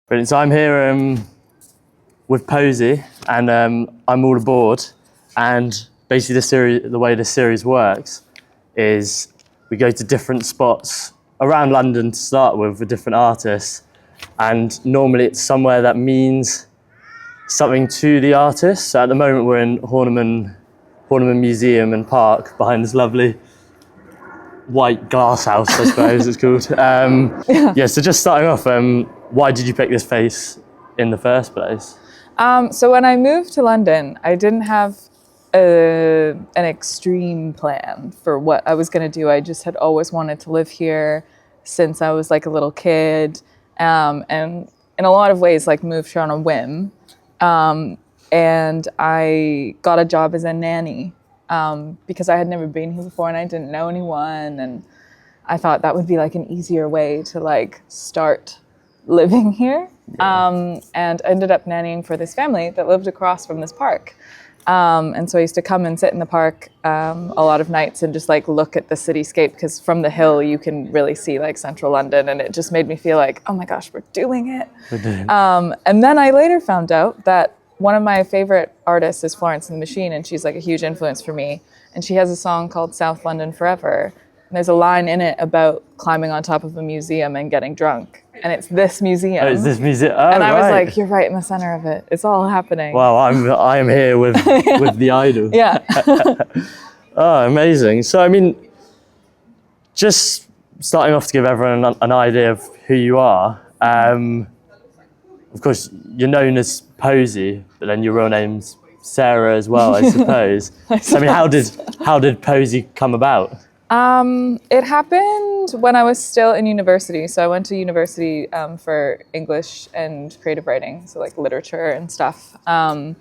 Brilliant. So I'm here with Poesy, and I'm all aboard. And basically, the way this series works is we go to different spots around London to start with different artists, and normally it's somewhere that means something to the artist. So at the moment, we're in Horniman Museum and Park behind this lovely white glass house, I suppose it's called. So just starting off, why did you pick this place in the first place? So when I moved to London, I didn't have an extreme plan for what I was going to do. I just had always wanted to live here since I was like a little kid, and in a lot of ways like moved here on a whim. And I got a job as a nanny because I had never been here before and I didn't know anyone, and I thought that would be like an easier way to like start living here. And ended up nannying for this family that lived across from this park. And so I used to come and sit in the park a lot of nights and just like look at the cityscape, because from the hill you can really see like central London, and it just made me feel like, oh my gosh, we're doing it. And then I later found out that one of my favorite artists is Florence and the Machine, and she's like a huge influence for me. And she has a song called South London Forever. And there's a line in it about climbing on top of a museum and getting drunk. And it's this museum. Oh, it's this museum. Oh, and I was right. like, you're right in the center of it. It's all happening. Wow, I am here with with the idol. Yeah. Oh, amazing. So I mean, just starting off to give everyone an idea of who you are. Of course, you're known as Poesy, but then your real name's Sarah as well, I suppose. So I mean, how did Poesy come about? It happened when I was still in university. So I went to university for English and creative writing, so like literature and stuff. And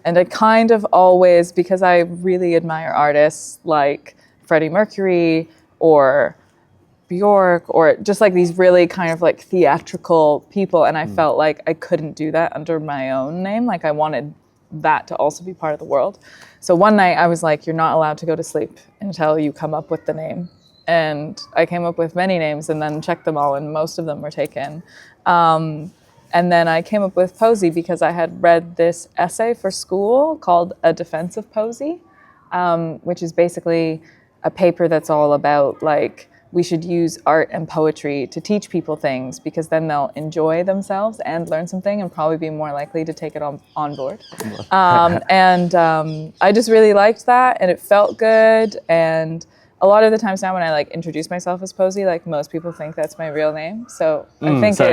I kind of always, because I really admire artists like Freddie Mercury or Bjork, or just like these really kind of like theatrical people, and I felt like I couldn't do that under my own name. Like I wanted that to also be part of the world. So one night I was like, you're not allowed to go to sleep until you come up with the name. And I came up with many names and then checked them all, and most of them were taken. And then I came up with Poesy because I had read this essay for school called A Defense of Poesy, which is basically a paper that's all about like, we should use art and poetry to teach people things, because then they'll enjoy themselves and learn something and probably be more likely to take it on board. I just really liked that, and it felt good. And a lot of the times now when I like introduce myself as Poesy, like most people think that's my real name. So I think so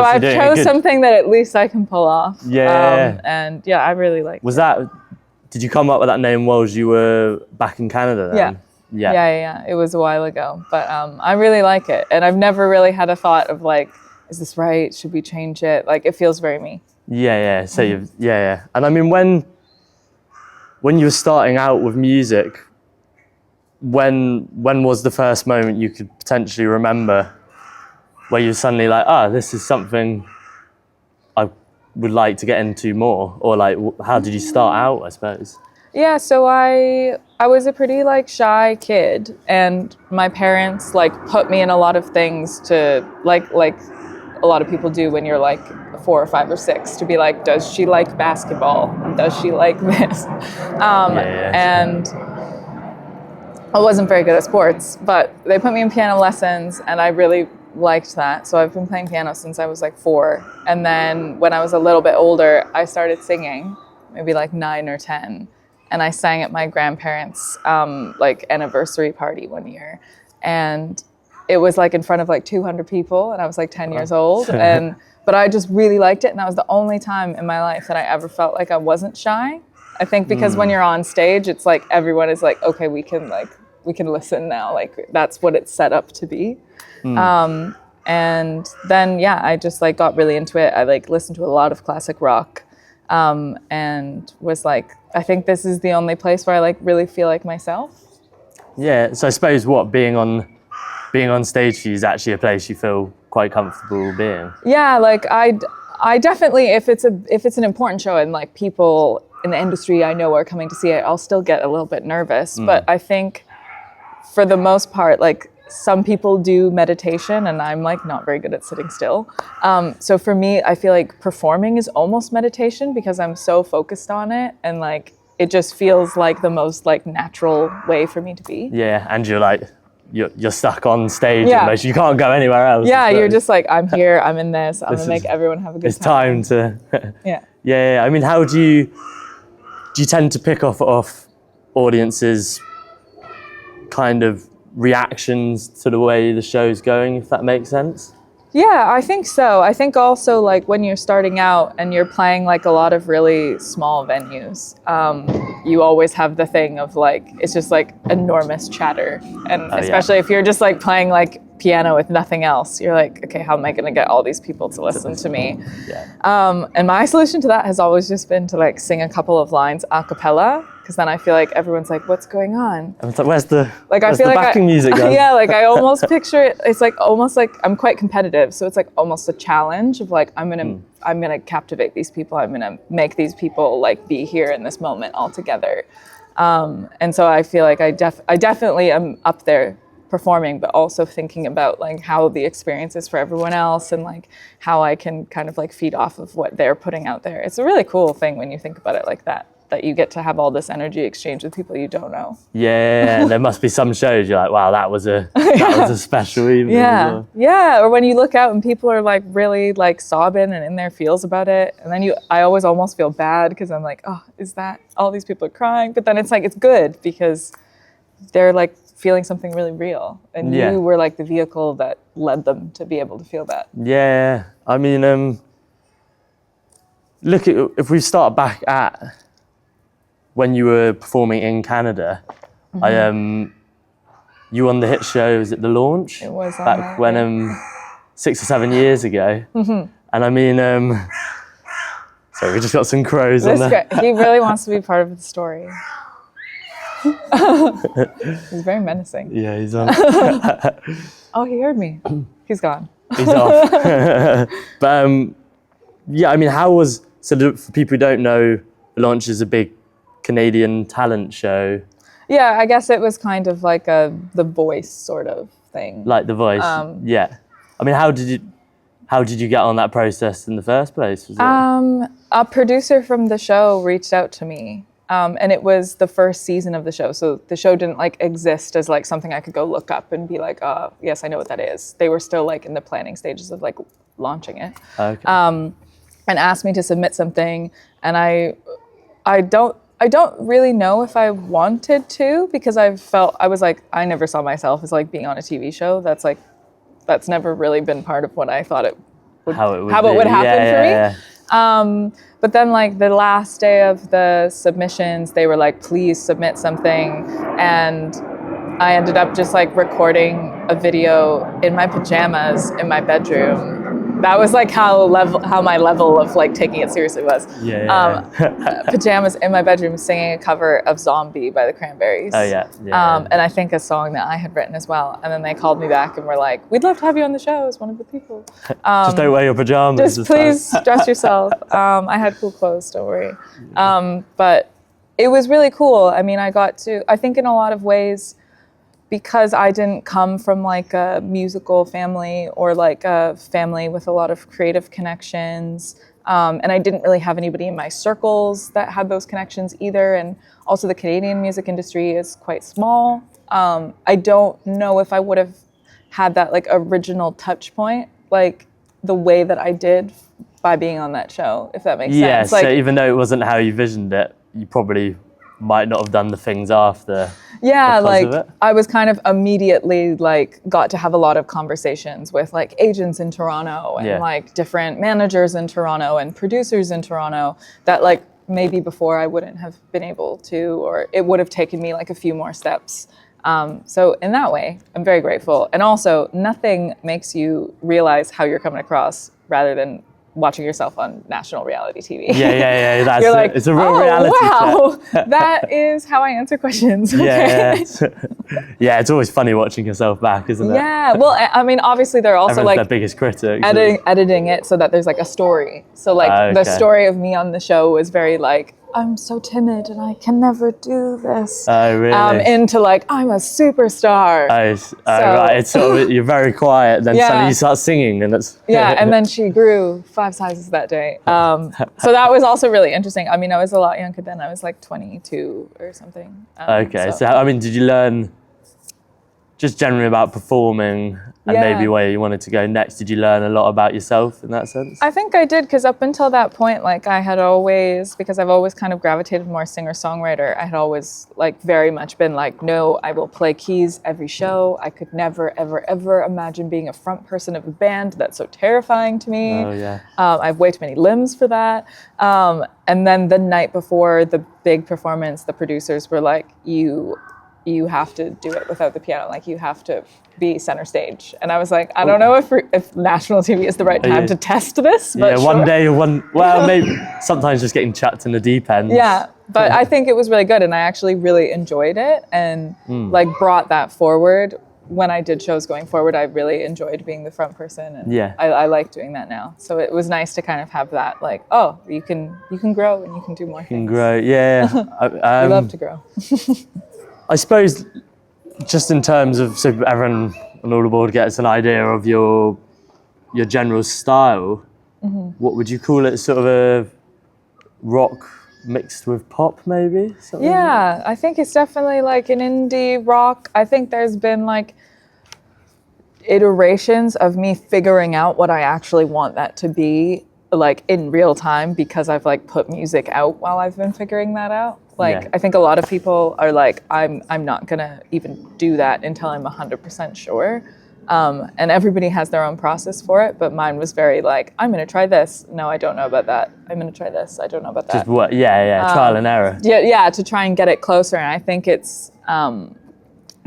I've chose something that at least I can pull off. Yeah. And yeah, I really like it. Did you come up with that name while you were back in Canada then? Yeah. Yeah. It was a while ago, but I really like it, and I've never really had a thought of like, is this right? Should we change it? Like, it feels very me. Yeah. So and I mean, when you were starting out with music, when was the first moment you could potentially remember where you were suddenly like, this is something I would like to get into more, or like, how did you start out, I suppose? Yeah, so I was a pretty like shy kid, and my parents like put me in a lot of things to like a lot of people do when you're like 4 or 5 or 6, to be like, does she like basketball? Does she like this? And I wasn't very good at sports, but they put me in piano lessons, and I really liked that. So I've been playing piano since I was like 4. And then when I was a little bit older, I started singing, maybe like 9 or 10. And I sang at my grandparents' like anniversary party one year, and it was like in front of like 200 people, and I was like 10 years old, but I just really liked it, and that was the only time in my life that I ever felt like I wasn't shy. I think because when you're on stage, it's like everyone is like, okay, we can listen now, like that's what it's set up to be. And then I just like got really into it. I like listened to a lot of classic rock. And was like, I think this is the only place where I like really feel like myself. Yeah, so I suppose being on stage for you is actually a place you feel quite comfortable being. Yeah, like I definitely, if it's an important show and like people in the industry I know are coming to see it, I'll still get a little bit nervous. But I think for the most part, like some people do meditation, and I'm like not very good at sitting still. So for me, I feel like performing is almost meditation because I'm so focused on it, and like it just feels like the most like natural way for me to be. Yeah, and you're stuck on stage. Yeah. Almost. You can't go anywhere else. Yeah, you're just like, I'm here, I'm in this, I'm This gonna make everyone have a good It's time. time to. Yeah. Yeah. I mean, how do you tend to pick off audiences' kind of reactions to the way the show's going, if that makes sense? Yeah, I think so. I think also like when you're starting out and you're playing like a lot of really small venues, you always have the thing of like, it's just like enormous chatter. And especially if you're just like playing like piano with nothing else, you're like, okay, how am I gonna get all these people to listen to me? Yeah. And my solution to that has always just been to like sing a couple of lines a cappella, because then I feel like everyone's like, what's going on? And it's like, where's the backing music going? Yeah, like I almost picture it. It's like almost like I'm quite competitive, so it's like almost a challenge of like I'm gonna captivate these people. I'm gonna make these people like be here in this moment all together. And so I feel like I definitely am up there performing, but also thinking about like how the experience is for everyone else and like how I can kind of like feed off of what they're putting out there. It's a really cool thing when you think about it like that you get to have all this energy exchange with people you don't know. Yeah, there must be some shows you're like, wow, that was a special evening. Yeah, yeah. Or when you look out and people are like really like sobbing and in their feels about it, and then I always almost feel bad because I'm like, oh, is that all these people are crying? But then it's like it's good because they're like feeling something really real, and you were like the vehicle that led them to be able to feel that. Yeah, I mean, look at if we start back at when you were performing in Canada. You were on the hit show, was it The Launch? It was back when 6 or 7 years ago. And I mean, sorry, we just got some crows on there. He really wants to be part of the story. He's very menacing. Yeah, he's on. Oh, he heard me. He's gone. He's off. But yeah, I mean, for people who don't know, The Launch is a big Canadian talent show. Yeah, I guess it was kind of like The Voice sort of thing. Like The Voice, yeah. I mean, how did you get on that process in the first place? Was it? A producer from the show reached out to me, and it was the first season of the show. So the show didn't like exist as like something I could go look up and be like, yes, I know what that is. They were still like in the planning stages of like launching it. Okay. And asked me to submit something, and I don't really know if I wanted to, because I was like, I never saw myself as like being on a TV show. That's never really been part of what I thought how it would happen for me. But then like the last day of the submissions, they were like, please submit something. And I ended up just like recording a video in my pajamas in my bedroom. That was like how my level of like taking it seriously was. Pajamas in my bedroom singing a cover of Zombie by the Cranberries. Oh yeah. And I think a song that I had written as well. And then they called me back and were like, we'd love to have you on the show as one of the people. Just don't wear your pajamas. Just please dress yourself. I had cool clothes, don't worry. But it was really cool. I mean, I think in a lot of ways, because I didn't come from like a musical family or like a family with a lot of creative connections, and I didn't really have anybody in my circles that had those connections either. And also the Canadian music industry is quite small. I don't know if I would have had that like original touch point, like the way that I did by being on that show, if that makes sense. Yeah, like, so even though it wasn't how you visioned it, you probably might not have done the things after. Yeah, like I was kind of immediately like got to have a lot of conversations with like agents in Toronto and like different managers in Toronto and producers in Toronto that like maybe before I wouldn't have been able to, or it would have taken me like a few more steps. So in that way, I'm very grateful. And also, nothing makes you realize how you're coming across rather than watching yourself on national reality TV. Yeah. That's You're like, it's a real reality check. That is how I answer questions. Okay? Yeah, it's always funny watching yourself back, isn't it? Yeah, well, I mean, obviously they're also Everyone's like their biggest critic. editing it so that there's like a story. So like the story of me on the show was very like I'm so timid and I can never do this. Oh, really? Into like, I'm a superstar. Right. It's sort of, you're very quiet, then suddenly you start singing, and it's yeah. And then she grew 5 sizes that day. So that was also really interesting. I mean, I was a lot younger then. I was like 22 or something. Okay. So I mean, did you learn just generally about performing and maybe where you wanted to go next? Did you learn a lot about yourself in that sense? I think I did, because up until that point, like I had always, because I've always kind of gravitated more singer-songwriter, I had always like very much been like, no, I will play keys every show. I could never, ever, ever imagine being a front person of a band. That's so terrifying to me. Oh, yeah. I have way too many limbs for that. And then the night before the big performance, the producers were like, you have to do it without the piano. Like, you have to be center stage. And I was like, I don't know if national TV is the right time to test this. But one day, well, maybe sometimes just getting chucked in the deep end. Yeah, but I think it was really good, and I actually really enjoyed it, and like brought that forward. When I did shows going forward, I really enjoyed being the front person, and I like doing that now. So it was nice to kind of have that, like, oh, you can grow and you can do more things. You can grow, yeah. I love to grow. I suppose, just in terms of, so everyone on all aboard gets an idea of your general style, what would you call it? Sort of a rock mixed with pop, maybe? Something Yeah, I think it's definitely like an indie rock. I think there's been like iterations of me figuring out what I actually want that to be, like in real time, because I've like put music out while I've been figuring that out. Like, I think a lot of people are like, I'm not gonna even do that until I'm 100% sure. And everybody has their own process for it, but mine was very like, I'm gonna try this. No, I don't know about that. I'm gonna try this. I don't know about that. Just what? Trial and error. Yeah, to try and get it closer. And I think it's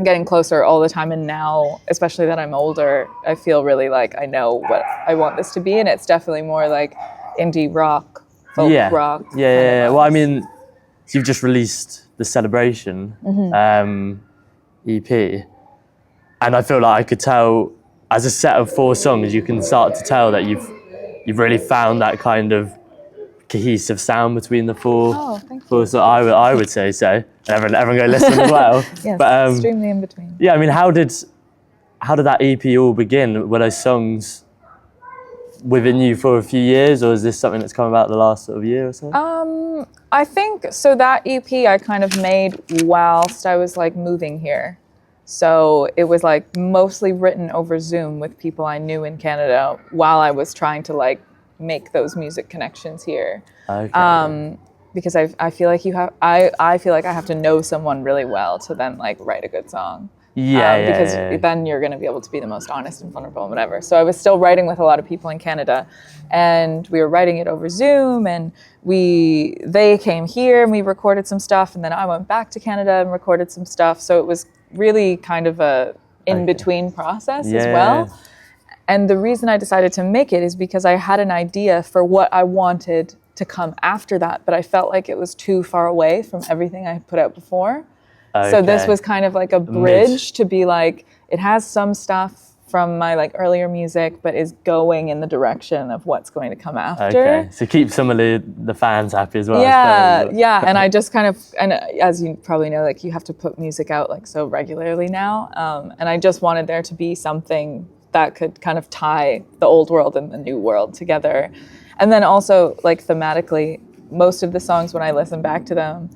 getting closer all the time. And now, especially that I'm older, I feel really like I know what I want this to be. And it's definitely more like indie rock, folk rock. Yeah. Well, I mean, you've just released the Celebration EP, and I feel like I could tell, as a set of 4 songs, you can start to tell that you've really found that kind of cohesive sound between the 4. Oh, thank you. So I would say so. Everyone go listen as well. Yes, but, extremely in between. Yeah, I mean, how did that EP all begin? Were those songs within you for a few years, or is this something that's come about the last sort of year or so? I think so. That EP I kind of made whilst I was like moving here. So it was like mostly written over Zoom with people I knew in Canada while I was trying to like make those music connections here. Okay. Because I feel like I feel like I have to know someone really well to then like write a good song. Because then you're going to be able to be the most honest and vulnerable and whatever. So I was still writing with a lot of people in Canada, and we were writing it over Zoom, and they came here and we recorded some stuff, and then I went back to Canada and recorded some stuff. So it was really kind of a in-between process as well. And the reason I decided to make it is because I had an idea for what I wanted to come after that, but I felt like it was too far away from everything I had put out before. Okay. So this was kind of like a bridge to be like, it has some stuff from my like earlier music, but is going in the direction of what's going to come after. Okay, so keep some of the fans happy as well. Yeah. And I just kind of, and as you probably know, like you have to put music out like so regularly now. And I just wanted there to be something that could kind of tie the old world and the new world together. And then also like thematically, most of the songs when I listen back to them,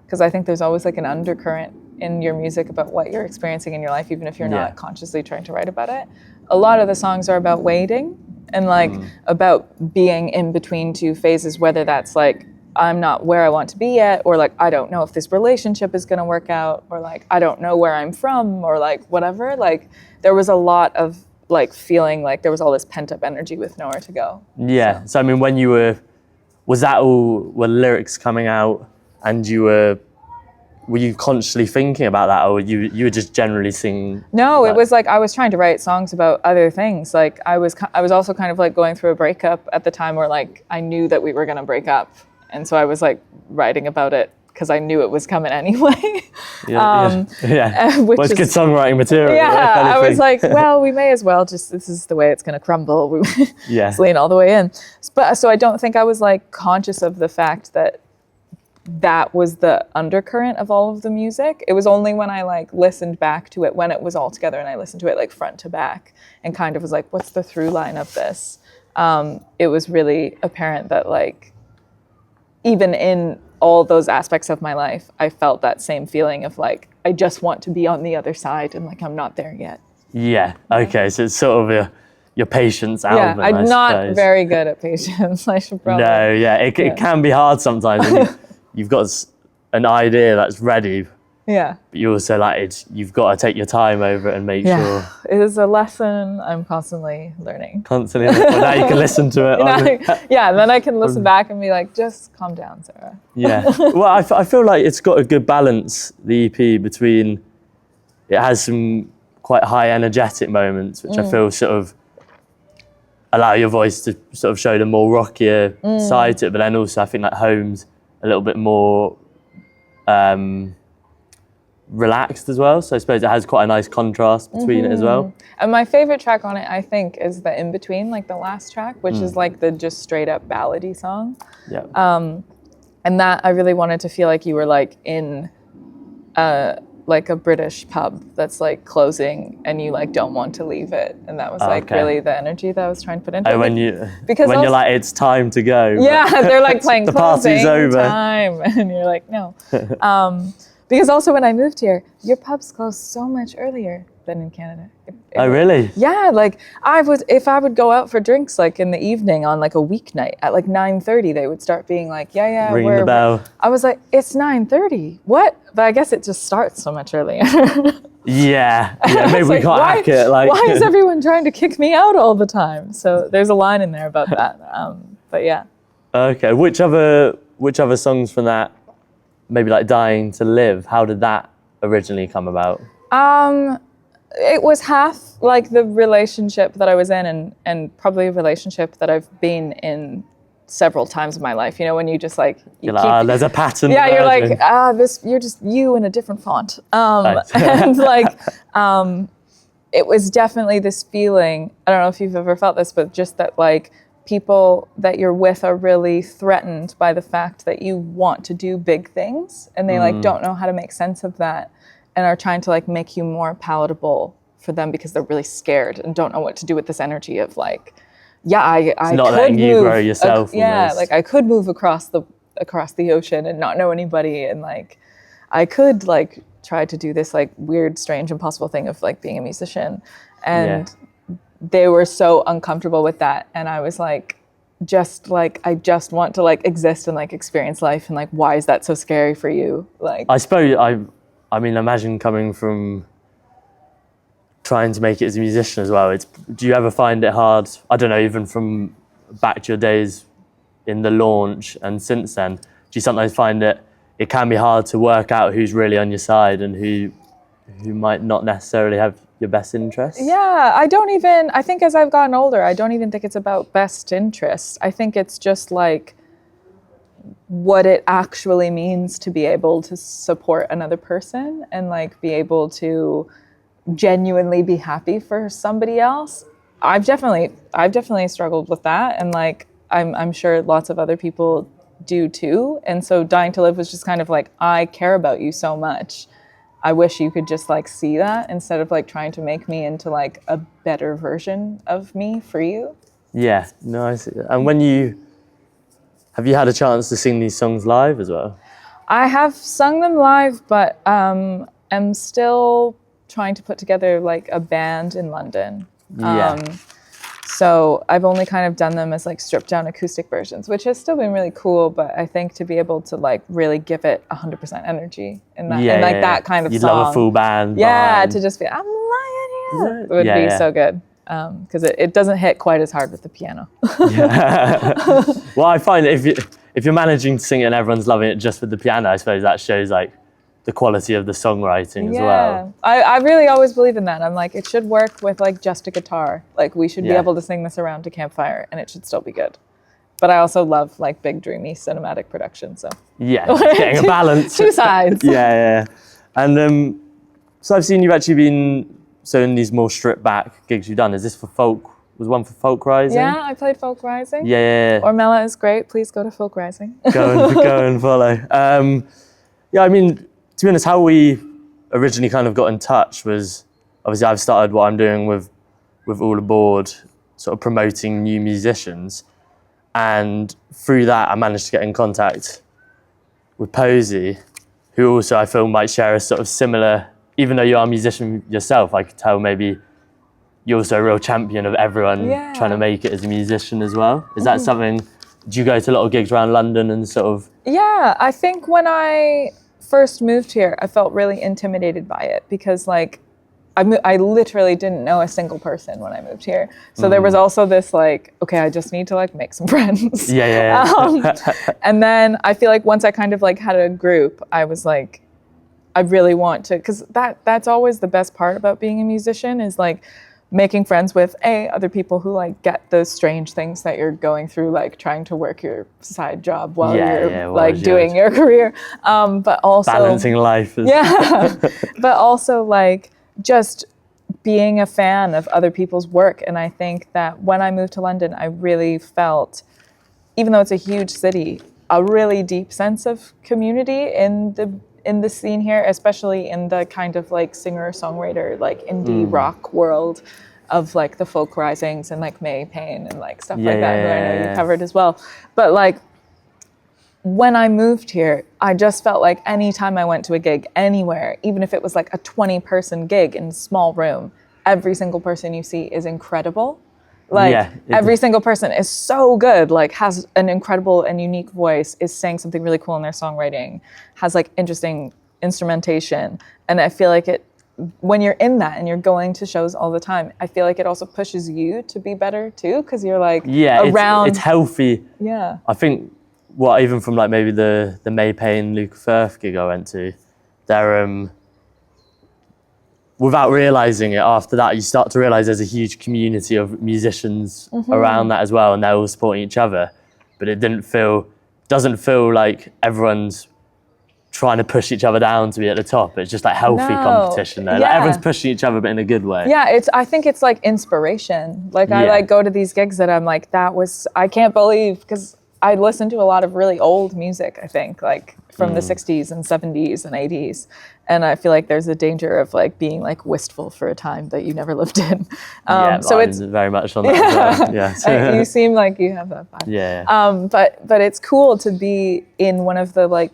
because I think there's always like an undercurrent in your music about what you're experiencing in your life, even if you're not consciously trying to write about it. A lot of the songs are about waiting and like about being in between 2 phases, whether that's like, I'm not where I want to be yet, or like, I don't know if this relationship is going to work out, or like, I don't know where I'm from, or like whatever. Like there was a lot of like feeling like there was all this pent up energy with nowhere to go. Yeah. So I mean, when you were lyrics coming out, and were you consciously thinking about that, or you were just generally singing? No, it was like I was trying to write songs about other things. Like I was also kind of like going through a breakup at the time where like I knew that we were going to break up, and so I was like writing about it because I knew it was coming anyway. Which is good songwriting material. Yeah, I was like, well, we may as well just, this is the way it's going to crumble. We just lean all the way in. But so I don't think I was like conscious of the fact that that was the undercurrent of all of the music. It was only when I like listened back to it when it was all together and I listened to it like front to back and kind of was like, what's the through line of this? It was really apparent that like even in all those aspects of my life, I felt that same feeling of like, I just want to be on the other side and like I'm not there yet. Yeah. Okay. So it's sort of your patience album. Yeah, I'm I not suppose. very good at patience. I should probably. No. Yeah. It can be hard sometimes. When you've got an idea that's ready. Yeah. But you also you've got to take your time over it and make sure. It is a lesson I'm constantly learning. Constantly. Well, now you can listen to it. And then I can listen back and be like, just calm down, Sarah. Yeah. Well, I feel like it's got a good balance, the EP, between it has some quite high energetic moments, which I feel sort of allow your voice to sort of show the more rockier side to it, but then also I think like Home's a little bit more relaxed as well. So I suppose it has quite a nice contrast between it as well. And my favorite track on it, I think, is the Inbetween, like the last track, which is like the just straight up ballady song. Yeah. And that I really wanted to feel like you were like in like a British pub that's like closing and you like don't want to leave it. And that was like really the energy that I was trying to put into it. When you're like, it's time to go. Yeah, they're like playing the closing party's over. Time. And you're like, no. Because also when I moved here, your pubs closed so much earlier than in Canada. Oh, really? Yeah, like if I would go out for drinks like in the evening on like a weeknight at like 9:30, they would start being like, ringing the bell. I was like, it's 9:30. What? But I guess it just starts so much earlier. Yeah, maybe we can't hack it. Like, why is everyone trying to kick me out all the time? So there's a line in there about that. But yeah. Okay, which other songs from that? Maybe like Dying to Live. How did that originally come about? It was half like the relationship that I was in and probably a relationship that I've been in several times in my life. You know, when you just like... there's a pattern. Yeah, you're like, you're just you in a different font. And like, it was definitely this feeling, I don't know if you've ever felt this, but just that like, people that you're with are really threatened by the fact that you want to do big things and they like don't know how to make sense of that and are trying to like make you more palatable for them because they're really scared and don't know what to do with this energy of like, I not could letting you move grow yourself. Like I could move across the ocean and not know anybody and like I could like try to do this like weird, strange, impossible thing of like being a musician and they were so uncomfortable with that. And I was like, I just want to like exist and like experience life. And like, why is that so scary for you? Like, I suppose, I mean, imagine coming from trying to make it as a musician as well. Do you ever find it hard? I don't know, even from back to your days in the launch and since then, do you sometimes find that it can be hard to work out who's really on your side and who might not necessarily have your best interests? Yeah, I think as I've gotten older, I don't even think it's about best interest. I think it's just like what it actually means to be able to support another person and like be able to genuinely be happy for somebody else. I've definitely struggled with that and like I'm sure lots of other people do too. And so Dying to Live was just kind of like, I care about you so much. I wish you could just like see that instead of like trying to make me into like a better version of me for you. Yeah, no, I see that. And have you had a chance to sing these songs live as well? I have sung them live, but am still trying to put together like a band in London. So I've only kind of done them as like stripped down acoustic versions, which has still been really cool. But I think to be able to like really give it 100% energy in that, that kind of You'd song. love a full band. Yeah, to just be, I'm lying here. It would be so good. Because it doesn't hit quite as hard with the piano. Well, I find that if you're managing to sing it and everyone's loving it just with the piano, I suppose that shows like the quality of the songwriting as well. I really always believe in that. I'm like, it should work with like just a guitar. Like we should be able to sing this around a campfire and it should still be good. But I also love like big dreamy cinematic production. So getting a balance. Two sides. And so I've seen you've actually been in these more stripped back gigs you've done. Is this for folk was one for Folk Rising. Yeah, I played Folk Rising. Yeah. Ormella is great. Please go to Folk Rising. Go and follow. Yeah, I mean, to be honest, how we originally kind of got in touch was obviously I've started what I'm doing with All Aboard, sort of promoting new musicians, and through that I managed to get in contact with Poesy, who also I feel might share a sort of similar. Even though you are a musician yourself, I could tell maybe you're also a real champion of everyone trying to make it as a musician as well. Is that something? Do you go to a lot of gigs around London and sort of? Yeah, I think when I first moved here, I felt really intimidated by it because like I literally didn't know a single person when I moved here. So there was also this like, okay, I just need to like make some friends. Yeah. And then I feel like once I kind of like had a group, I was like, I really want to, because that's always the best part about being a musician is like making friends with other people who like get those strange things that you're going through, like trying to work your side job while you're doing your career, but also balancing life. But also like just being a fan of other people's work. And I think that when I moved to London, I really felt, even though it's a huge city, a really deep sense of community in the scene here, especially in the kind of like singer-songwriter, like indie rock world of like the Folk Risings and like May Payne and like stuff like that, who I know you covered as well. But like when I moved here, I just felt like anytime I went to a gig anywhere, even if it was like a 20-person gig in a small room, every single person you see is incredible. Like every single person is so good, like has an incredible and unique voice, is saying something really cool in their songwriting, has like interesting instrumentation. And I feel like when you're in that and you're going to shows all the time, I feel like it also pushes you to be better too, because you're like around. It's healthy. Yeah. I think even from like maybe the May Payne Luke Firth gig I went to, they're without realizing it, after that, you start to realize there's a huge community of musicians around that as well, and they're all supporting each other. But it doesn't feel like everyone's trying to push each other down to be at the top. It's just like healthy competition there. Like everyone's pushing each other, but in a good way. Yeah, I think it's like inspiration. Like I like go to these gigs that I'm like, I can't believe, because I listen to a lot of really old music, I think, like from the 60s and 70s and 80s. And I feel like there's a danger of like being like wistful for a time that you never lived in. So it's very much on that. Yeah. You seem like you have that vibe. Yeah. But it's cool to be in one of the like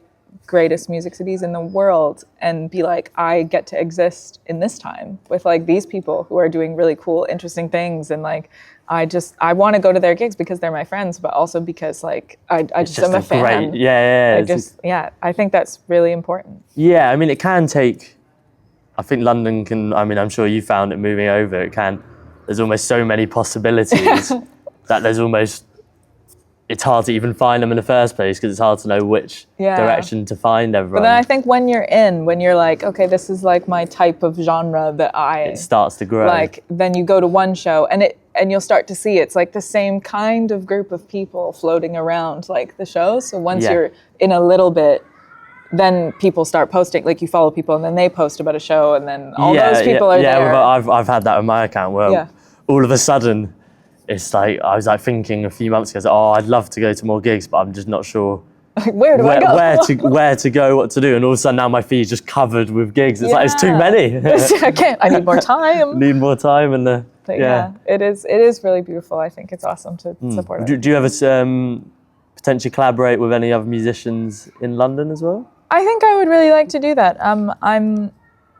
greatest music cities in the world and be like, I get to exist in this time with like these people who are doing really cool, interesting things. And like, I want to go to their gigs because they're my friends, but also because like I just am a fan. I think that's really important. Yeah, I mean, it can take. I think London can. I mean, I'm sure you found it moving over. It can. There's almost so many possibilities that it's hard to even find them in the first place because it's hard to know which direction to find everyone. But then I think when you're like, okay, this is like my type of genre that it starts to grow. Like then you go to one show and you'll start to see it's like the same kind of group of people floating around like the show. So once you're in a little bit, then people start posting, like you follow people and then they post about a show and then all those people are there. Yeah, I've had that on my account where all of a sudden it's like, I was like thinking a few months ago, I'd love to go to more gigs, but I'm just not sure where do I go? where to go, what to do. And all of a sudden now my feed's just covered with gigs. It's like, it's too many. I can't, I need more time. Need more time. And it is really beautiful. I think it's awesome to support it. Do you ever potentially collaborate with any other musicians in London as well? I think I would really like to do that.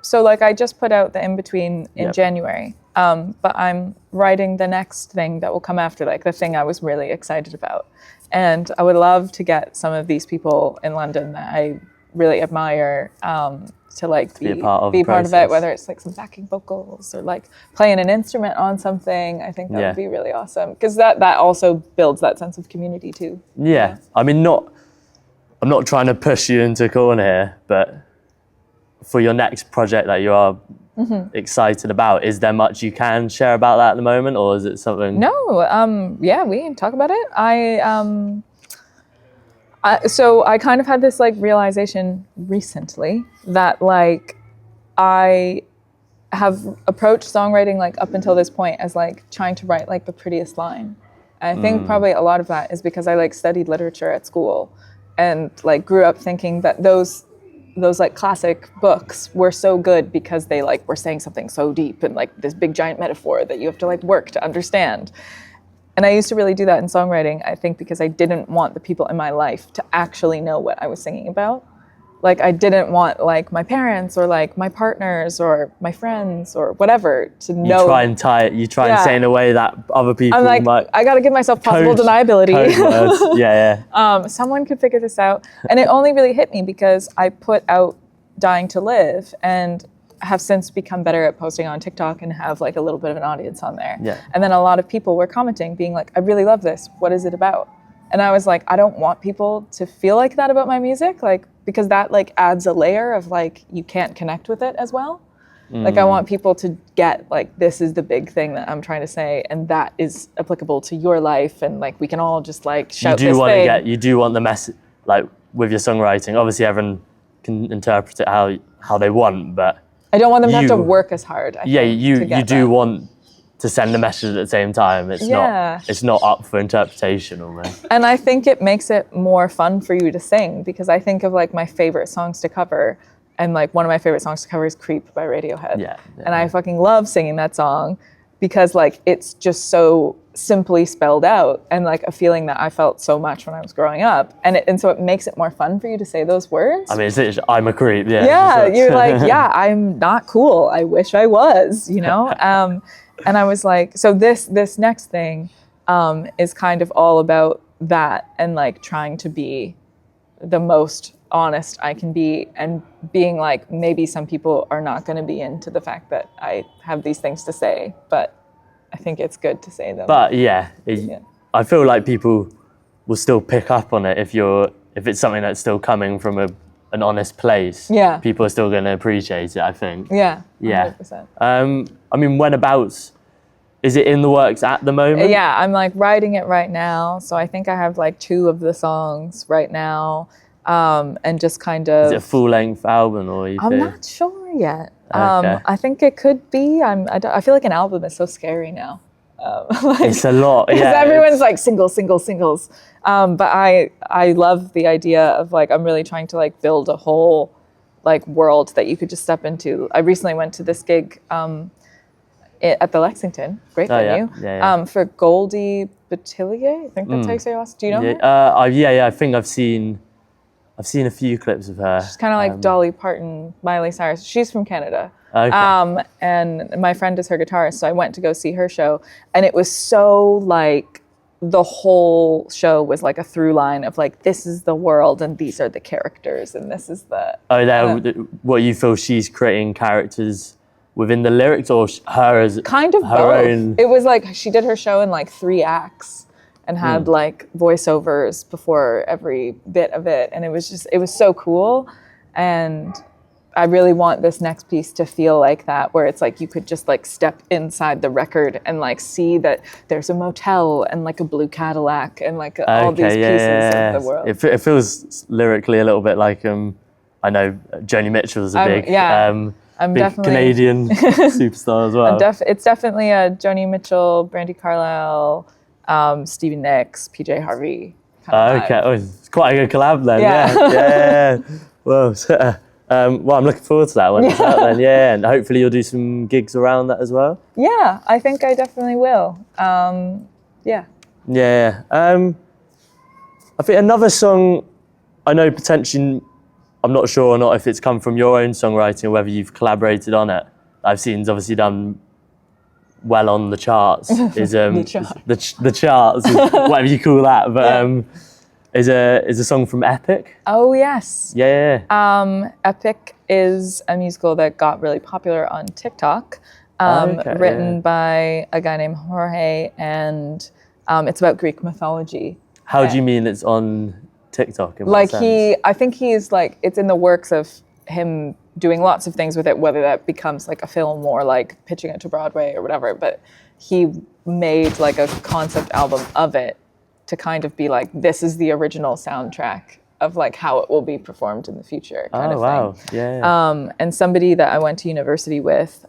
So like I just put out the Inbetween in January, but I'm writing the next thing that will come after, like the thing I was really excited about. And I would love to get some of these people in London that I really admire to like be part of it, whether it's like some backing vocals or like playing an instrument on something. I think that would be really awesome because that also builds that sense of community too. Yeah. I mean, I'm not trying to push you into a corner here, but for your next project that you are excited about, is there much you can share about that at the moment, or is it something? No, we can talk about it. So I kind of had this like realization recently that like I have approached songwriting like up until this point as like trying to write like the prettiest line. And I think probably a lot of that is because I like studied literature at school and like grew up thinking that those like classic books were so good because they like were saying something so deep and like this big giant metaphor that you have to like work to understand. And I used to really do that in songwriting, I think, because I didn't want the people in my life to actually know what I was singing about. Like I didn't want like my parents or like my partners or my friends or whatever to know. You try and say in a way that other people I'm like, might. I got to give myself possible deniability. Code words. Yeah. Someone could figure this out. And it only really hit me because I put out Dying to Live and have since become better at posting on TikTok and have like a little bit of an audience on there. Yeah. And then a lot of people were commenting being like, I really love this. What is it about? And I was like, I don't want people to feel like that about my music, like because that like adds a layer of like you can't connect with it as well. Like I want people to get like this is the big thing that I'm trying to say, and that is applicable to your life, and like we can all just like shout this thing. You do want the message, like with your songwriting. Obviously, everyone can interpret it how they want, but I don't want them to have to work as hard. You do want to send a message at the same time. It's not up for interpretation almost. And I think it makes it more fun for you to sing because I think of like my favorite songs to cover, and like one of my favorite songs to cover is Creep by Radiohead. Yeah. And I fucking love singing that song because like it's just so simply spelled out and like a feeling that I felt so much when I was growing up. And so it makes it more fun for you to say those words. I mean, it's I'm a creep, yeah. Yeah, you're like, yeah, I'm not cool. I wish I was, you know? And I was like, so this next thing is kind of all about that and like trying to be the most honest I can be and being like, maybe some people are not going to be into the fact that I have these things to say, but I think it's good to say them. But I feel like people will still pick up on it if it's something that's still coming from an honest place. Yeah. People are still going to appreciate it, I think. Yeah. 100%. I mean, whenabouts? Is it in the works at the moment? Yeah, I'm like writing it right now. So I think I have like 2 of the songs right now. And just kind of... Is it a full-length album or you I'm not sure yet. Okay. I think it could be. I feel like an album is so scary now. Like, it's a lot, because everyone's like singles. But I love the idea of like, I'm really trying to like build a whole like world that you could just step into. I recently went to this gig at the Lexington, great venue, for Goldie Boutillier. I think that's how you say her last. Do you know her? I think I've seen a few clips of her. She's kind of like Dolly Parton, Miley Cyrus. She's from Canada. Okay. And my friend is her guitarist, so I went to go see her show, and it was so like the whole show was like a through line of like, this is the world and these are the characters and this is the... what you feel she's creating characters within the lyrics or her as kind of her both. own... It was like she did her show in like 3 acts and had like voiceovers before every bit of it, and it was so cool. And I really want this next piece to feel like that, where it's like you could just like step inside the record and like see that there's a motel and like a blue Cadillac and like all these pieces of the world. It feels lyrically a little bit like I know Joni Mitchell's a big I'm big definitely Canadian superstar as well. It's definitely a Joni Mitchell, Brandi Carlile, Stevie Nicks, PJ Harvey. Okay, it's quite a good collab then. Yeah. Well, I'm looking forward to that when it's out then. Yeah, and hopefully you'll do some gigs around that as well. Yeah, I think I definitely will. Yeah. I think another song I know potentially, I'm not sure or not if it's come from your own songwriting or whether you've collaborated on it. I've seen it's obviously done well on the charts. Is the charts, whatever you call that, but is a song from Epic. Oh yes. Yeah. Epic is a musical that got really popular on TikTok, written by a guy named Jorge, and it's about Greek mythology. How do you mean it's on TikTok? Like I think he's like, it's in the works of him doing lots of things with it, whether that becomes like a film or like pitching it to Broadway or whatever, but he made like a concept album of it to kind of be like, this is the original soundtrack of like how it will be performed in the future kind of wow. thing. Yeah. And somebody that I went to university with,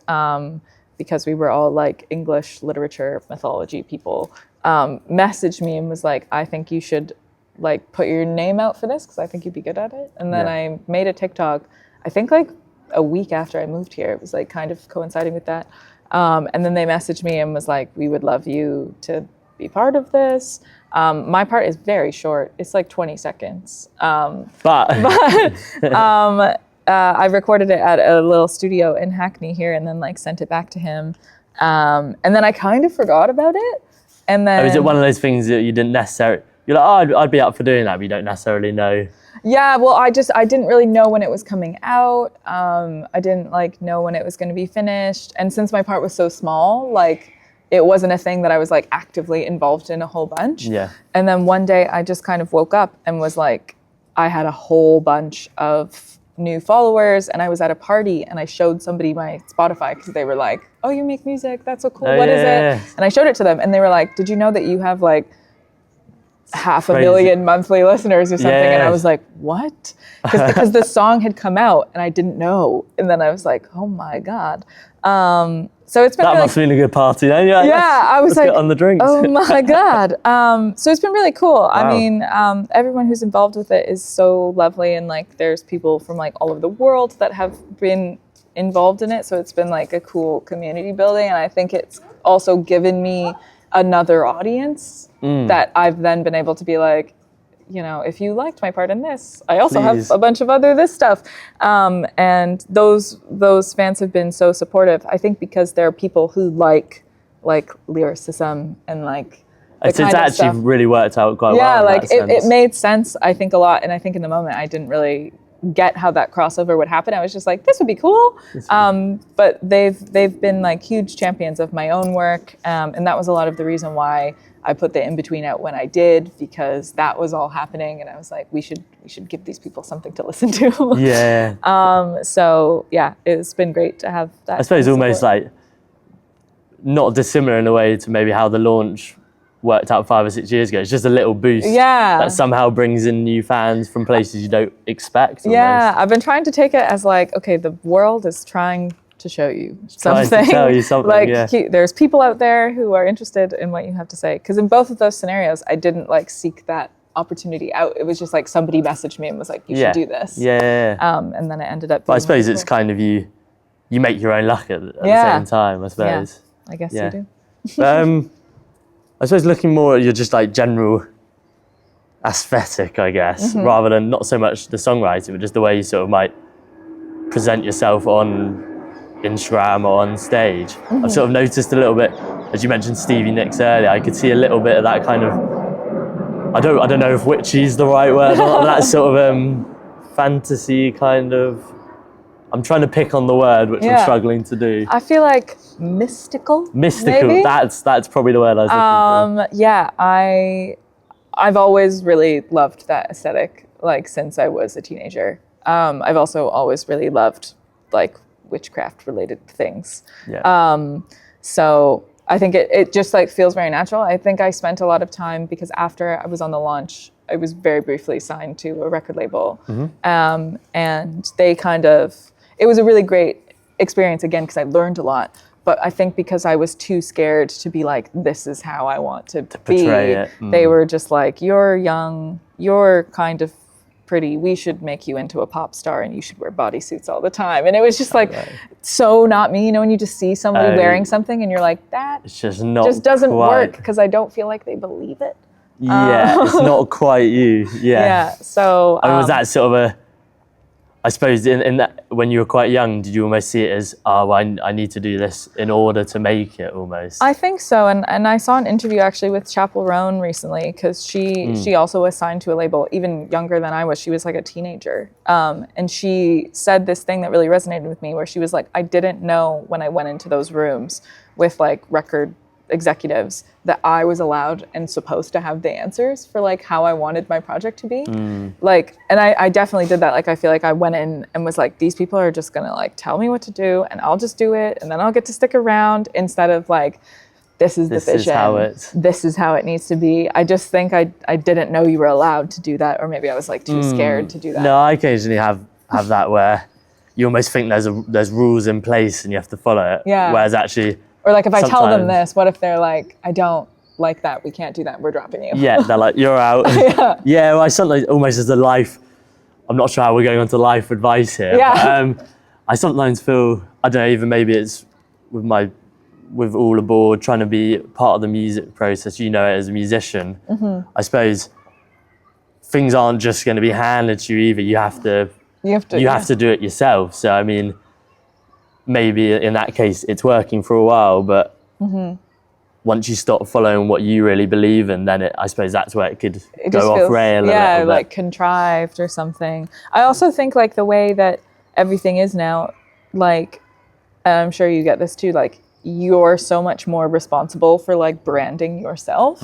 because we were all like English literature, mythology people, messaged me and was like, I think you should like put your name out for this because I think you'd be good at it. And then I made a TikTok, I think like a week after I moved here. It was like kind of coinciding with that. And then they messaged me and was like, we would love you to be part of this. My part is very short. It's like 20 seconds. But I recorded it at a little studio in Hackney here and then like sent it back to him. And then I kind of forgot about it. And then is it one of those things that you didn't necessarily, you're like, I'd be up for doing that, but you don't necessarily know? Yeah, well, I didn't really know when it was coming out. I didn't like know when it was going to be finished. And since my part was so small, like it wasn't a thing that I was like actively involved in a whole bunch. Yeah. And then one day I just kind of woke up and was like, I had a whole bunch of new followers and I was at a party and I showed somebody my Spotify because they were like, oh, you make music? That's so cool. What is it? And I showed it to them and they were like, did you know that you have like 500,000 monthly listeners or something? And I was like, what? Because the song had come out and I didn't know. And then I was like, oh my God. So it's been that really, must have been a good party then. I was like, get on the drinks. Oh my God. So it's been really cool. Wow. I mean, everyone who's involved with it is so lovely. And like, there's people from like all over the world that have been involved in it. So it's been like a cool community building. And I think it's also given me another audience that I've then been able to be like, you know, if you liked my part in this, I also have a bunch of other this stuff. And those fans have been so supportive. I think because there are people who like lyricism and like it's actually really worked out quite well. Yeah, like it made sense, I think, a lot. And I think in the moment I didn't really get how that crossover would happen. I was just like, this would be cool. But they've been like huge champions of my own work. And that was a lot of the reason why I put the Inbetween out when I did, because that was all happening. And I was like, we should give these people something to listen to. Yeah. So yeah, it's been great to have that. I suppose almost like not dissimilar in a way to maybe how the launch worked out 5 or 6 years ago. It's just a little boost that somehow brings in new fans from places you don't expect. Almost. Yeah, I've been trying to take it as like, okay, the world is trying to show you something. Trying to tell you something, like there's people out there who are interested in what you have to say. Because in both of those scenarios, I didn't like seek that opportunity out. It was just like somebody messaged me and was like, you should do this. And then it ended up being, but I suppose it's kind of you make your own luck at the same time, I suppose. Yeah, I guess you do. I suppose looking more at your just like general aesthetic, I guess, rather than not so much the songwriting, but just the way you sort of might present yourself on Instagram or on stage. I've sort of noticed a little bit, as you mentioned Stevie Nicks earlier, I could see a little bit of that kind of, I don't know if witchy is the right word, or that sort of fantasy kind of, I'm trying to pick on the word, which I'm struggling to do. I feel like mystical. Maybe? That's probably the word I was looking for. Yeah, I've always really loved that aesthetic, like since I was a teenager. I've also always really loved like witchcraft related things. So I think it just like feels very natural. I think I spent a lot of time, because after I was on the launch, I was very briefly signed to a record label. And they it was a really great experience again, because I learned a lot. But I think because I was too scared to be like, this is how I want to be, portray it. They were just like, you're young, you're kind of pretty, we should make you into a pop star and you should wear bodysuits all the time. And it was just like so not me, you know, when you just see somebody wearing something and you're like, that it's just doesn't work, because I don't feel like they believe it. It's not quite you. So I mean, was that sort of I suppose in that, when you were quite young, did you almost see it as, I need to do this in order to make it almost? I think so. And I saw an interview actually with Chapel Roan recently, because she also was signed to a label even younger than I was. She was like a teenager. And she said this thing that really resonated with me, where she was like, I didn't know when I went into those rooms with like record executives that I was allowed and supposed to have the answers for like how I wanted my project to be. Like, and I definitely did that. Like, I feel like I went in and was like, these people are just gonna like tell me what to do and I'll just do it and then I'll get to stick around, instead of like this is the This vision. is how it. This is how it needs to be. I just think I didn't know you were allowed to do that, or maybe I was like too scared to do that. No, I occasionally have that where you almost think there's rules in place and you have to follow it. Yeah. Whereas actually, or like if I tell them sometimes- this, what if they're like, I don't like that, we can't do that, we're dropping you. yeah, they're like, you're out. Yeah, well, I sometimes almost as a life. I'm not sure how we're going on to life advice here. Yeah. But, I sometimes feel, I don't know, even maybe it's with all aboard, trying to be part of the music process, you know it as a musician. I suppose things aren't just going to be handed to you either. You have to do it yourself. So, I mean, maybe in that case, it's working for a while, but once you stop following what you really believe in, then I suppose that's where it could go off rail a little bit. like contrived or something. I also think like the way that everything is now, like, and I'm sure you get this too, like you're so much more responsible for like branding yourself,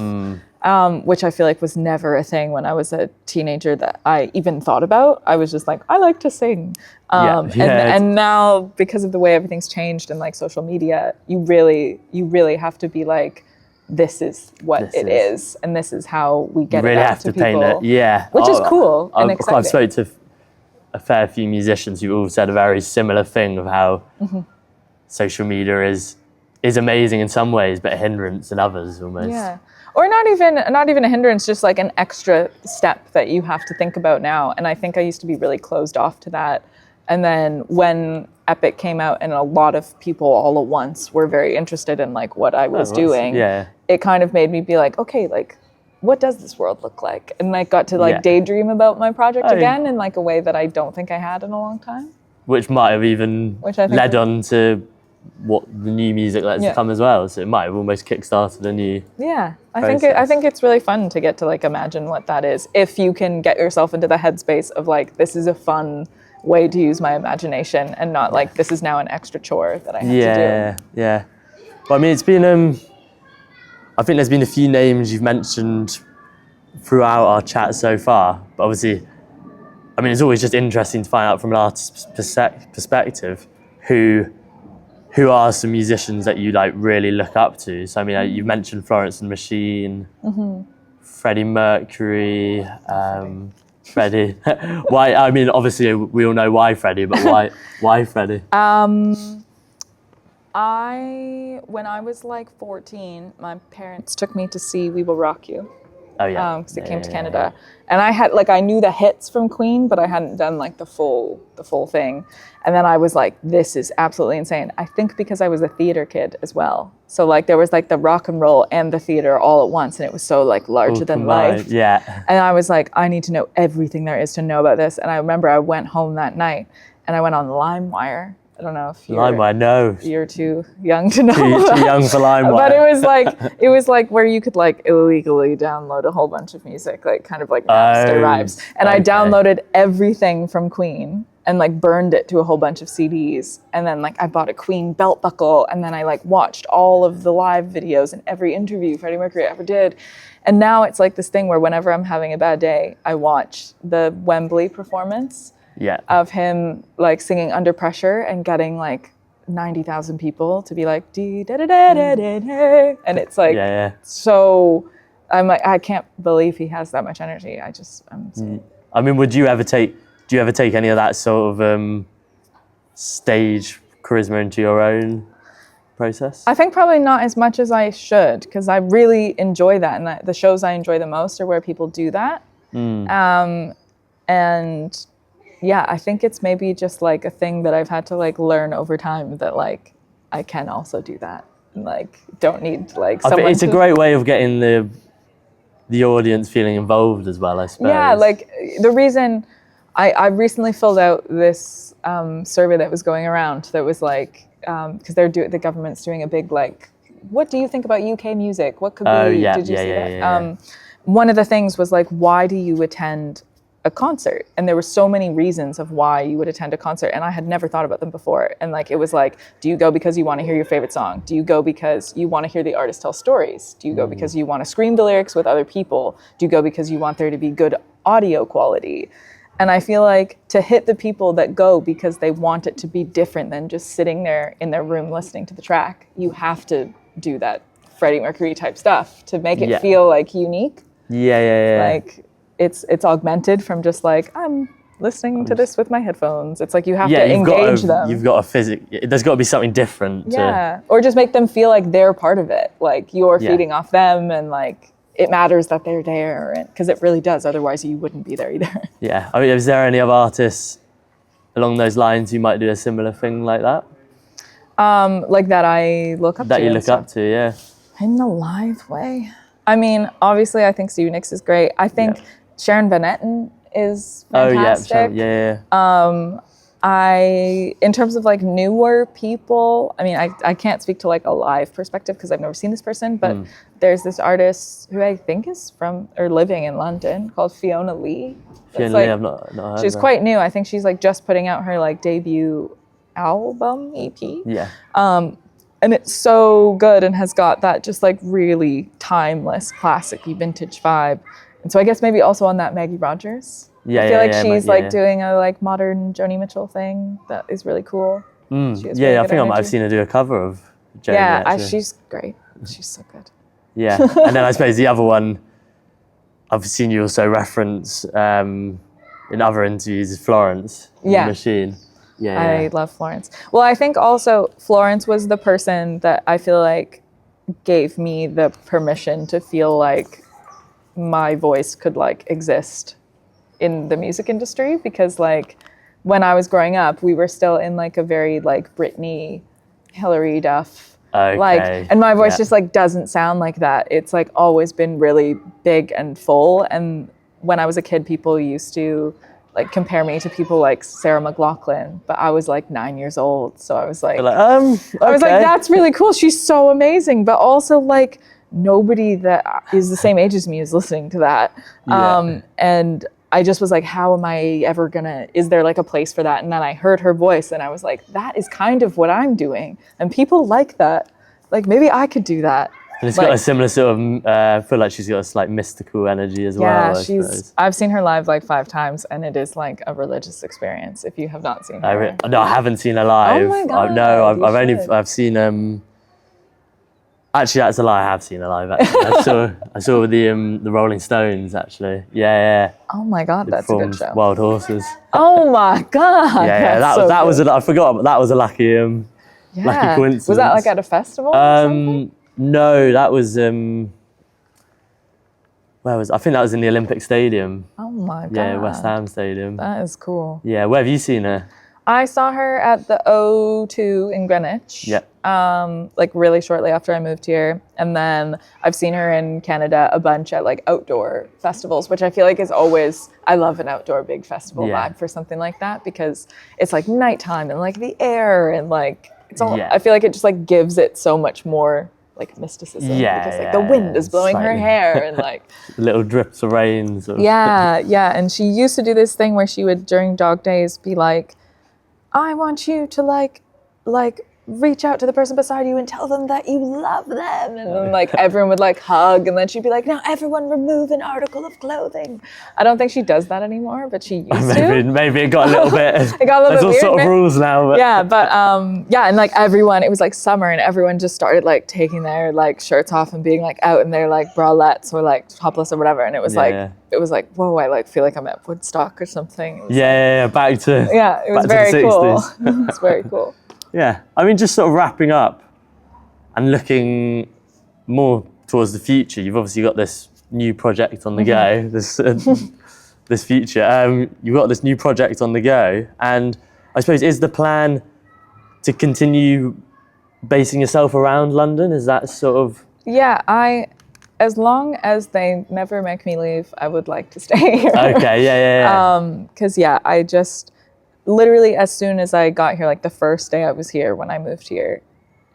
which I feel like was never a thing when I was a teenager that I even thought about. I was just like, I like to sing. And now because of the way everything's changed and like social media, you really have to be like, this is what it is, and this is how we get it out to people. You really have to paint it, which is cool and exciting. I've spoke to a fair few musicians who all said a very similar thing of how social media is amazing in some ways, but a hindrance in others almost. Yeah, or not even a hindrance, just like an extra step that you have to think about now. And I think I used to be really closed off to that. And then when Epic came out and a lot of people all at once were very interested in like what I was doing, it kind of made me be like, okay, like what does this world look like? And I got to like daydream about my project again in like a way that I don't think I had in a long time. Which might have even led on to what the new music to come as well. So it might have almost kickstarted a new I think it's really fun to get to like imagine what that is, if you can get yourself into the headspace of like, this is a fun way to use my imagination and not like this is now an extra chore that I have to do. Yeah. But I mean, it's been I think there's been a few names you've mentioned throughout our chat so far, but obviously, I mean, it's always just interesting to find out from an artist's perspective who are some musicians that you like really look up to. So I mean, you mentioned Florence and the Machine, Freddie Mercury, Freddie. Why? I mean, obviously we all know why Freddie, but why Freddie? When I was like 14, my parents took me to see We Will Rock You. Oh yeah. Because it came to Canada, and I knew the hits from Queen, but I hadn't done like the full thing. And then I was like, this is absolutely insane. I think because I was a theater kid as well, so like there was like the rock and roll and the theater all at once, and it was so like larger than life. Yeah. And I was like, I need to know everything there is to know about this. And I remember I went home that night, and I went on LimeWire. I don't know if you're too young to know. Too young for LimeWire. But it was like where you could like illegally download a whole bunch of music, like kind of like Napster vibes. And I downloaded everything from Queen and like burned it to a whole bunch of CDs. And then like I bought a Queen belt buckle, and then I like watched all of the live videos and every interview Freddie Mercury ever did. And now it's like this thing where whenever I'm having a bad day, I watch the Wembley performance. Of him like singing Under Pressure and getting like 90,000 people to be like dee da da da da da da, and it's like so I'm like, I can't believe he has that much energy. I mean, do you ever take any of that sort of stage charisma into your own process? I think probably not as much as I should, because I really enjoy that, and the shows I enjoy the most are where people do that. And yeah, I think it's maybe just like a thing that I've had to like learn over time, that like I can also do that, and like don't need like someone. I think it's a great way of getting the audience feeling involved as well, I suppose. Yeah, like the reason I recently filled out this survey that was going around that was like because the government's doing a big like, what do you think about UK music? What could be? Did you see that? One of the things was like, why do you attend a concert? And there were so many reasons of why you would attend a concert, and I had never thought about them before. And like it was like, do you go because you want to hear your favorite song? Do you go because you want to hear the artist tell stories? Do you go because you want to scream the lyrics with other people? Do you go because you want there to be good audio quality? And I feel like to hit the people that go because they want it to be different than just sitting there in their room listening to the track, you have to do that Freddie Mercury type stuff to make it Yeah. feel like unique. Yeah. Like it's augmented from just like I'm listening to this with my headphones. It's like you have to engage them. You've got to there's got to be something different. Yeah, or just make them feel like they're part of it. Like you're feeding off them, and like it matters that they're there, because it really does. Otherwise, you wouldn't be there either. Yeah. I mean, is there any other artists along those lines who might do a similar thing like that? Like that I look up to. That you look up to, yeah. In a live way. I mean, obviously, I think Stevie Nicks is great. I think Sharon Van Etten is fantastic. In terms of like newer people, I mean, I can't speak to like a live perspective because I've never seen this person, but there's this artist who I think is from or living in London called Fiona Lee. Fiona Lee, I've not heard She's of her. quite new. I think she's like just putting out her like debut album EP. Yeah. And it's so good and has got that just like really timeless, classic-y vintage vibe. And so I guess maybe also on that Maggie Rogers. I feel like she's doing a like modern Joni Mitchell thing that is really cool. She has really I good think I might have energy. seen her do a cover of Joni. Yeah, actually. she's great. She's so good. Yeah, and then I suppose the other one I've seen you also reference in other interviews is Florence. Yeah. The Machine. Yeah. I love Florence. Well, I think also Florence was the person that I feel like gave me the permission to feel like my voice could like exist in the music industry, because like when I was growing up, we were still in like a very like Britney, Hilary Duff, and my voice just like doesn't sound like that. It's like always been really big and full. And when I was a kid, people used to like compare me to people like Sarah McLachlan, but I was like 9 years old. So I was like, Okay. I was like, that's really cool. She's so amazing. But also like nobody that is the same age as me is listening to that. And I just was like, how am I ever is there like a place for that? And then I heard her voice and I was like, that is kind of what I'm doing. And people like that. Like maybe I could do that. And it's got a similar sort of, I feel like she's got a slight mystical energy as well. Yeah, I've seen her live like 5 times and it is like a religious experience if you have not seen her. No, I haven't seen her live. Oh my God, I've seen, actually that's a lie, I have seen her live actually. I saw the Rolling Stones actually. Yeah. Oh my God, that's a good show. Wild Horses. Oh my God. Yeah, that was I forgot, but that was a lucky lucky coincidence. Was that like at a festival or something? No, that was where was I think that was in the Olympic Stadium. Oh my God. Yeah, West Ham Stadium. That is cool. Yeah, where have you seen her? I saw her at the O2 in Greenwich. Yeah. Like really shortly after I moved here. And then I've seen her in Canada a bunch at like outdoor festivals, which I feel like is always, I love an outdoor big festival vibe for something like that, because it's like nighttime and like the air and like, it's all, I feel like it just like gives it so much more like mysticism, because like the wind is blowing her hair and like little drips of rain. And she used to do this thing where she would during dog days be like, I want you to like reach out to the person beside you and tell them that you love them, and then like everyone would like hug, and then she'd be like, now everyone remove an article of clothing. I don't think she does that anymore, but she used to. Maybe it got a little bit. It got a little There's bit all weird, sort of rules now. But. And like everyone, it was like summer, and everyone just started like taking their like shirts off and being like out in their like bralettes or like topless or whatever, and it was it was like, whoa, I like feel like I'm at Woodstock or something. It was back to it was very cool. It's very cool. Yeah, I mean, just sort of wrapping up and looking more towards the future. You've obviously got this new project on the go. This future. You've got this new project on the go, and I suppose is the plan to continue basing yourself around London? Is that sort of? Yeah, as long as they never make me leave, I would like to stay here. Okay, yeah. Because I just. Literally, as soon as I got here, like the first day I was here when I moved here,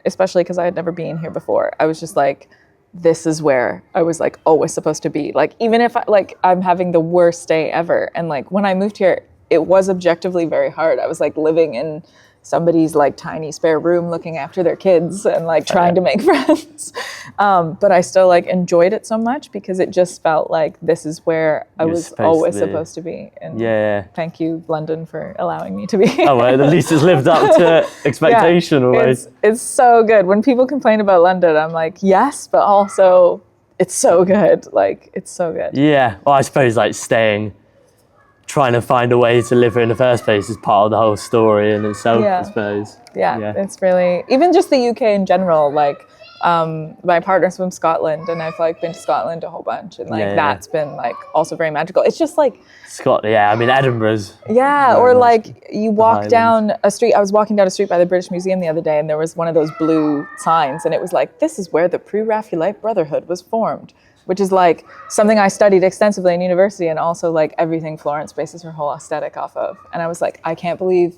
especially because I had never been here before, I was just like, this is where I was like always supposed to be. Like, even if I'm having the worst day ever. And like when I moved here, it was objectively very hard. I was like living in somebody's like tiny spare room looking after their kids and like trying to make friends. But I still like enjoyed it so much because it just felt like this is where I was always supposed to be. And thank you, London, for allowing me to be. Oh, well, at least it's lived up to expectation always. It's so good. When people complain about London, I'm like, yes, but also it's so good. Like, it's so good. Yeah. Well, I suppose like trying to find a way to live here in the first place is part of the whole story in itself, I suppose. Yeah, it's really, even just the UK in general, like my partner's from Scotland and I've like been to Scotland a whole bunch and like that's been like also very magical. It's just like Scotland, I mean Edinburgh's. Yeah, or like you walk down a street. I was walking down a street by the British Museum the other day and there was one of those blue signs and it was like, this is where the Pre-Raphaelite Brotherhood was formed, which is like something I studied extensively in university and also like everything Florence bases her whole aesthetic off of. And I was like, I can't believe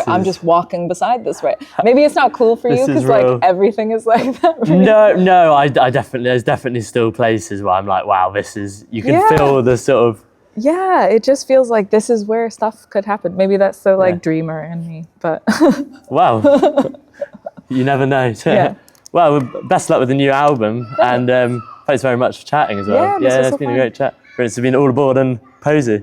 I'm just walking beside this, right? Maybe it's not cool for you because like everything is like that. Right? No, I definitely, there's definitely still places where I'm like, wow, you can feel the sort of. Yeah, it just feels like this is where stuff could happen. Maybe that's the like dreamer in me, but. Wow, you never know. Well, best luck with the new album and thanks very much for chatting as well. Yeah, it's been a great chat. It's been All Aboard and Poesy.